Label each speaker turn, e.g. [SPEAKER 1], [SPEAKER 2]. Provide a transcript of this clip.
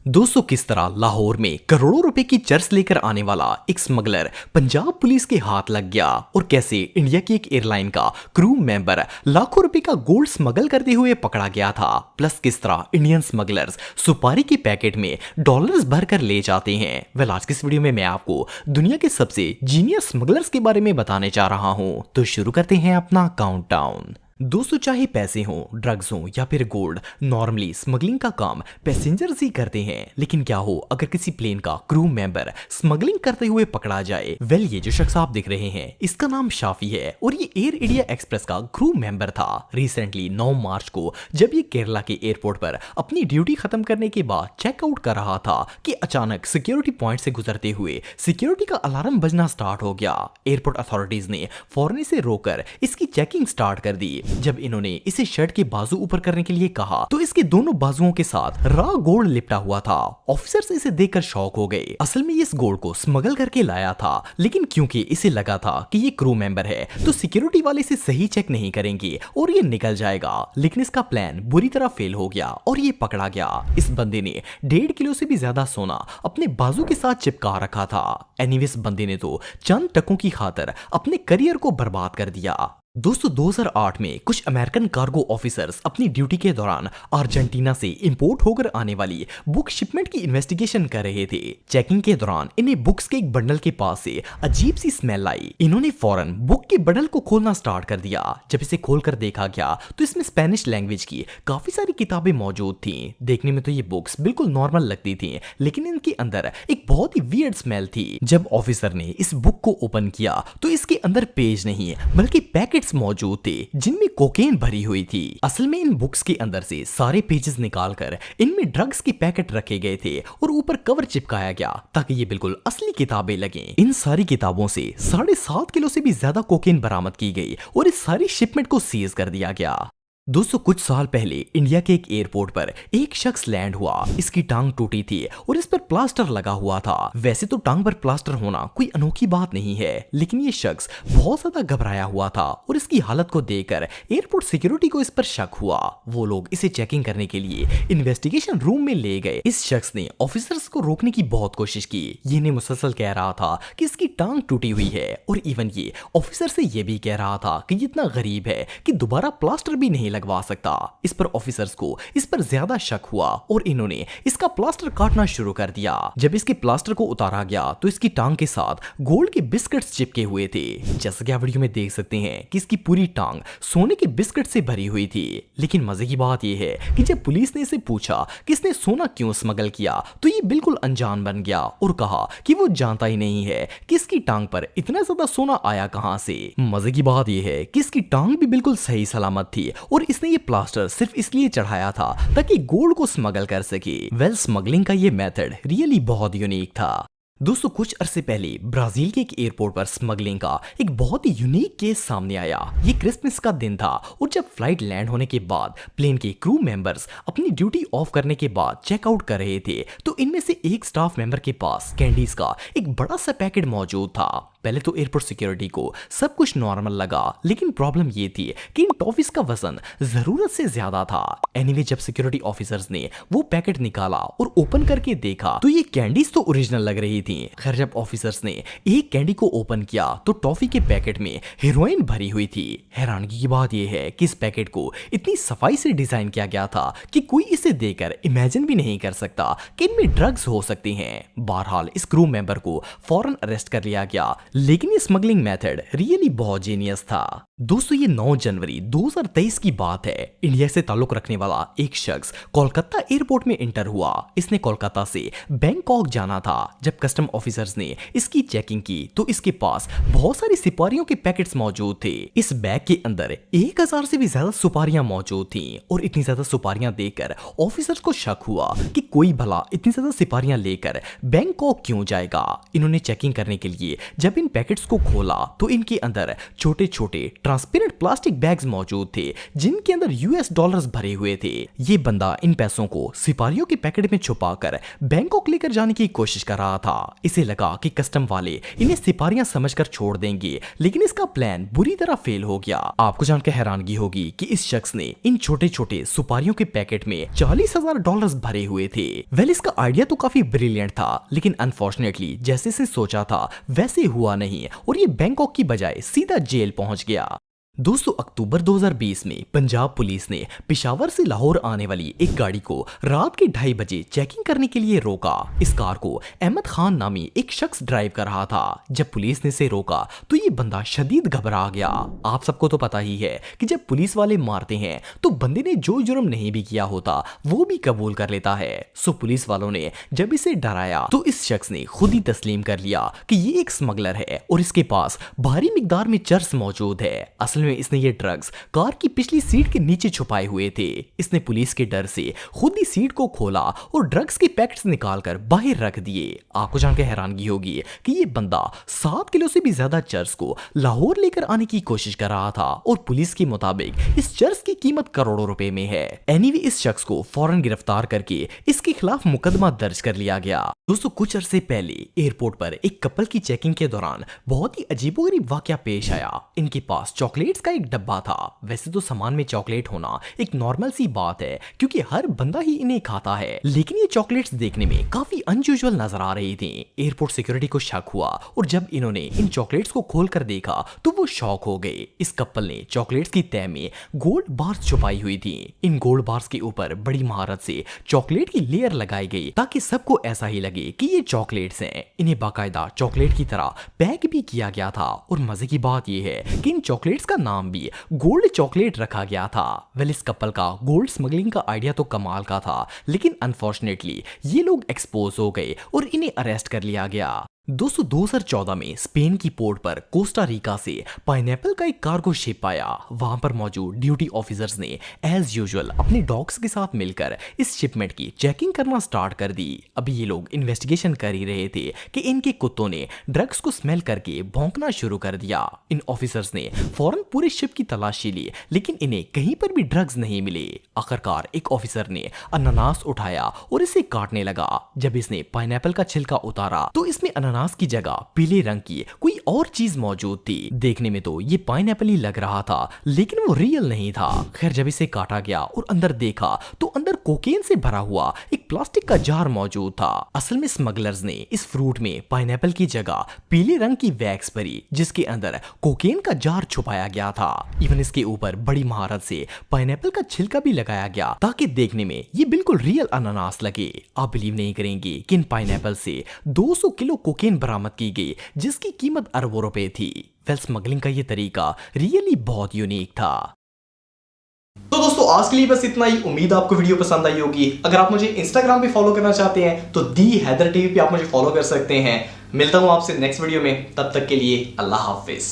[SPEAKER 1] दोस्तों, किस तरह लाहौर में करोड़ों रुपए की चर्च लेकर आने वाला एक स्मगलर पंजाब पुलिस के हाथ लग गया और कैसे इंडिया की एक एयरलाइन का क्रू मेंबर लाखों रुपए का गोल्ड स्मगल करते हुए पकड़ा गया था। प्लस किस तरह इंडियन स्मगलर्स सुपारी के पैकेट में डॉलर्स भरकर ले जाते हैं। वेल, आज की इस वीडियो में मैं आपको दुनिया के सबसे जीनियस स्मगलर्स के बारे में बताने जा रहा हूं। तो शुरू करते हैं अपना काउंटडाउन। दोस्तों, चाहे पैसे हों, ड्रग्स हों या फिर गोल्ड, नॉर्मली स्मगलिंग का काम पैसेंजर्स ही करते हैं। लेकिन क्या हो अगर किसी प्लेन का क्रू मेंबर स्मगलिंग करते हुए पकड़ा जाए। वेल, ये जो शख्स आप देख रहे हैं इसका नाम शाफी है और ये एयर इंडिया एक्सप्रेस का क्रू मेंबर था। रिसेंटली 9 मार्च को जब ये केरला के एयरपोर्ट पर अपनी ड्यूटी खत्म करने के बाद चेकआउट कर रहा था कि अचानक सिक्योरिटी पॉइंट से गुजरते हुए सिक्योरिटी का अलार्म बजना स्टार्ट हो गया। एयरपोर्ट अथॉरिटीज ने फौरन इसे रोककर इसकी चेकिंग स्टार्ट कर दी। जब इन्होंने इसे शर्ट के बाजू ऊपर करने के लिए कहा तो इसके दोनों बाजुओं के साथ रॉ गोल्ड लिपटा हुआ था। ऑफिसर्स इसे देखकर शॉक हो गए। असल में ये इस गोल्ड को स्मगल करके लाया था, लेकिन क्योंकि इसे लगा था कि ये क्रू मेंबर है तो सिक्योरिटी वाले इसे सही चेक नहीं करेंगे और ये निकल जाएगा। लेकिन इसका प्लान बुरी तरह फेल हो गया और ये पकड़ा गया। इस बंदे ने 1.5 किलो से भी ज्यादा सोना अपने बाजू के साथ चिपका रखा था। एनीवेज, बंदे ने तो चंद टकों की खातिर अपने करियर को बर्बाद कर दिया। दोस्तों, 2008 में कुछ अमेरिकन कार्गो ऑफिसर्स अपनी ड्यूटी के दौरान अर्जेंटीना से इंपोर्ट होकर आने वाली बुक शिपमेंट की इन्वेस्टिगेशन कर रहे थे। चेकिंग के दौरान इन्हें बुक्स के एक बंडल के पास से अजीब सी स्मेल आई। इन्होंने फौरन बुक के बंडल को खोलना स्टार्ट कर दिया। जब इसे खोलकर देखा गया तो इसमें स्पेनिश लैंग्वेज की काफी सारी किताबें मौजूद थी। देखने में तो ये बुक्स बिल्कुल नॉर्मल लगती थी, लेकिन इनके अंदर एक बहुत ही वियर्ड स्मेल थी। जब ऑफिसर ने इस बुक को ओपन किया तो इसके अंदर पेज नहीं बल्कि पैकेट मौजूद थे जिनमें कोकेन भरी हुई थी। असल में इन बुक्स के अंदर से सारे पेजेस निकालकर इनमें ड्रग्स के पैकेट रखे गए थे और ऊपर कवर चिपकाया गया ताकि ये बिल्कुल असली किताबें लगें। इन सारी किताबों से 7.5 किलो से भी ज्यादा कोकेन बरामद की गई और इस सारी शिपमेंट को सीज कर दिया गया। दोस्तों, कुछ साल पहले इंडिया के एक एयरपोर्ट पर एक शख्स लैंड हुआ। इसकी टांग टूटी थी और इस पर प्लास्टर लगा हुआ था। वैसे तो टांग पर प्लास्टर होना कोई अनोखी बात नहीं है, लेकिन ये शख्स बहुत ज्यादा घबराया हुआ था और इसकी हालत को देखकर एयरपोर्ट सिक्योरिटी को इस पर शक हुआ। वो लोग इसे चेकिंग करने के लिए इन्वेस्टिगेशन रूम में ले गए। इस शख्स ने ऑफिसर्स को रोकने की बहुत कोशिश की। ये ने मुसलसल कह रहा था कि इसकी टांग टूटी हुई है और इवन ये ऑफिसर से ये भी कह रहा था कि इतना गरीब है कि दोबारा प्लास्टर भी नहीं लगवा सकता। इस पर ऑफिसर्स को इस पर ज्यादा शक हुआ और इन्होंने इसका प्लास्टर काटना शुरू कर दिया। जब इसके प्लास्टर को उतारा गया तो इसकी टांग के साथ गोल्ड के बिस्किट्स चिपके हुए थे। जैसा कि आप वीडियो में देख सकते हैं कि इसकी पूरी टांग सोने के बिस्किट से भरी हुई थी। लेकिन मजे की बात यह है कि जब पुलिस ने इसे पूछा कि इसने सोना क्यों स्मगल किया तो ये बिल्कुल अनजान बन गया और कहा कि वो जानता ही नहीं है कि इसकी टांग पर इतना ज्यादा सोना आया कहां से। मजे की बात यह है कि इसकी टांग भी बिल्कुल सही सलामत थी और इसने ये प्लास्टर सिर्फ इसलिए चढ़ाया था ताकि गोल्ड को स्मगल कर सके। वेल, स्मगलिंग का ये मेथड रियली बहुत यूनिक था। दोस्तों, कुछ अरसे पहले ब्राजील के एक एयरपोर्ट पर स्मगलिंग का एक बहुत ही यूनिक केस सामने आया। ये क्रिसमस का दिन था और जब फ्लाइट लैंड होने के बाद प्लेन के क्रू मेंबर्स अपनी ड्यूटी ऑफ करने के बाद चेकआउट कर रहे थे तो इनमें से एक स्टाफ मेंबर के पास कैंडीज का एक बड़ा सा पैकेट मौजूद था। पहले तो एयरपोर्ट सिक्योरिटी को सब कुछ नॉर्मल लगा, लेकिन प्रॉब्लम ये थी कि इन टॉफीज का वजन जरूरत से ज्यादा था। एनीवे, जब सिक्योरिटी ऑफिसर्स ने वो पैकेट निकाला और ओपन करके देखा तो ये कैंडीज तो ओरिजिनल लग रही थी। खैर, जब ऑफिसर्स ने एक कैंडी को ओपन किया तो टॉफी के पैकेट में हेरोइन भरी हुई थी। हैरानगी की बात यह है कि इस पैकेट को इतनी सफाई से डिजाइन किया गया था कि कोई इसे देखकर इमेजिन भी नहीं कर सकता कि इनमें ड्रग्स हो सकती हैं। बहरहाल, इस क्रू मेंबर को फौरन अरेस्ट कर लिया गया, लेकिन ये स्मगलिंग मेथड रियली बहुत जीनियस था। दोस्तों, ये 9 जनवरी 2023 की बात है। इंडिया से ताल्लुक रखने वाला एक शख्स कोलकाता एयरपोर्ट में एंटर हुआ। इसने कोलकाता से बैंकॉक जाना था। जब कस्टम ऑफिसर्स ने इसकी चेकिंग की तो इसके पास बहुत सारी सुपारियों के पैकेट्स मौजूद थे। इस बैग के अंदर 1000 से भी ज्यादा सुपारियां मौजूद थीं और इतनी ज्यादा सुपारियां देखकर ऑफिसर्स को शक हुआ कि कोई भला इतनी ज्यादा सुपारियां लेकर बैंकॉक क्यों जाएगा। इन्होंने चेकिंग करने के लिए जब जब इन पैकेट्स को खोला तो इनके अंदर छोटे छोटे ट्रांसपेरेंट प्लास्टिक बैग्स मौजूद थे जिनके अंदर यूएस डॉलर्स भरे हुए थे। ये बंदा इन पैसों को सिपाहियों के पैकेट में छुपाकर बैंकॉक लेकर जाने की कोशिश कर रहा था। इसे लगा कि कस्टम वाले इन्हें सिपाहियां समझकर छोड़ देंगे, लेकिन इसका प्लान बुरी तरह फेल हो गया। आपको जानकर हैरानगी होगी कि इस शख्स ने इन छोटे छोटे सुपारियों के पैकेट में $40,000 भरे हुए थे। वेल, इसका आइडिया तो काफी ब्रिलियंट था, लेकिन अनफॉर्चुनेटली जैसे से सोचा था वैसे हुआ नहीं और ये बैंकॉक की बजाय सीधा जेल पहुंच गया। दोस्तों, अक्टूबर 2020 में पंजाब पुलिस ने पेशावर से लाहौर आने वाली एक गाड़ी को रात के 2:30 बजे चेकिंग करने के लिए रोका। इस कार को अहमद खान नामी एक शख्स ड्राइव कर रहा था। जब पुलिस ने इसे रोका तो ये बंदा शदीद घबरा गया। आप सबको तो पता ही है कि जब पुलिस वाले मारते हैं तो बंदे ने जो जुर्म नहीं भी किया होता वो भी कबूल कर लेता है। सो पुलिस वालों ने जब इसे डराया तो इस शख्स ने खुद ही तस्लीम कर लिया कि ये एक स्मगलर है और इसके पास भारी मिकदार में चर्स मौजूद है। असल में इसने ये ड्रग्स कार की पिछली सीट के नीचे छुपाए हुए थे। इसने पुलिस के डर से खुद ही सीट को खोला और ड्रग्स के पैकेट्स निकालकर बाहर रख दिए। आपको जानकर हैरानगी होगी कि ये बंदा 7 किलो से भी ज्यादा चर्स को लाहौर लेकर आने की कोशिश कर रहा था और पुलिस के मुताबिक इस चर्स की कीमत करोड़ों रुपए में है। एनीवे, इस शख्स को फौरन गिरफ्तार करके इसके खिलाफ मुकदमा दर्ज कर लिया गया। दोस्तों, कुछ अरसे पहले एयरपोर्ट पर एक कपल की चेकिंग के दौरान बहुत ही अजीबोगरीब वाकया पेश आया। इनके पास चॉकलेट्स का एक डब्बा था। वैसे तो सामान में चॉकलेट होना एक नॉर्मल सी बात है क्योंकि हर बंदा ही इन्हें खाता है, लेकिन ये चॉकलेट्स देखने में काफी अनयूजुअल नजर आ रही थी। एयरपोर्ट सिक्योरिटी को शक हुआ और जब इन्होंने इन चॉकलेट्स को खोलकर देखा तो वो शॉक हो गए। इस कपल ने चॉकलेट्स की तह में गोल्ड बार्स छुपाई हुई थी। इन गोल्ड बार्स के ऊपर बड़ी महारत से चॉकलेट की लेयर लगाई गई ताकि सबको ऐसा ही लगे कि ये चॉकलेट्स हैं। इन्हें बाकायदा चॉकलेट की तरह पैक भी किया गया था और मजे की बात यह है कि इन चॉकलेट्स का नाम भी गोल्ड चॉकलेट रखा गया था। वेल, इस कपल का गोल्ड स्मगलिंग का आइडिया तो कमाल का था, लेकिन अनफॉर्चुनेटली ये लोग एक्सपोज हो गए और इन्हें अरेस्ट कर लिया गया। दोस्तों, 2014 में स्पेन की पोर्ट पर कोस्टा रिका से पाइनएप्पल का एक कार्गो शिप आया। वहां पर मौजूद ड्यूटी ऑफिसर्स ने एज यूजुअल अपने डॉग्स के साथ मिलकर इस शिपमेंट की चेकिंग करना स्टार्ट कर दी। अभी ये लोग इन्वेस्टिगेशन कर ही रहे थे कि इनके कुत्तों ने ड्रग्स को स्मेल करके भौंकना शुरू कर दिया। इन ऑफिसर्स ने फौरन पूरे शिप की तलाशी ली, लेकिन इन्हें कहीं पर भी ड्रग्स नहीं मिले। आखिरकार एक ऑफिसर ने अनानास उठाया और इसे काटने लगा। जब इसने पाइनएप्पल का छिलका उतारा तो इसमें अनानास की जगह पीले रंग की कोई और चीज मौजूद थी। देखने में तो ये पाइनएप्पल ही लग रहा था, लेकिन वो रियल नहीं था। खैर, जब इसे काटा गया और अंदर देखा तो अंदर कोकेन से भरा हुआ एक प्लास्टिक का जार मौजूद था। असल में स्मगलर्स ने इस फ्रूट में पाइनएप्पल की जगह पीले रंग की वैक्स भरी जिसके अंदर कोकेन का जार छुपाया गया था। इवन इसके ऊपर बड़ी महारत से पाइनएप्पल का छिलका भी लगाया गया ताकि देखने में ये बिल्कुल रियल अनानास लगे। आप बिलीव नहीं करेंगे कि इन पाइनएप्पल से 200 किलो कोकेन बरामद की गई जिसकी कीमत अरबों रुपए थी। वेल, स्मगलिंग का ये तरीका रियली बहुत यूनिक था।
[SPEAKER 2] तो दोस्तों, आज के लिए बस इतना ही। उम्मीद आपको वीडियो पसंद आई होगी। अगर आप मुझे इंस्टाग्राम पे फॉलो करना चाहते हैं तो दी हैदर टीवी पे आप मुझे फॉलो कर सकते हैं। मिलता हूं आपसे नेक्स्ट वीडियो में, तब तक के लिए अल्लाह हाफिज।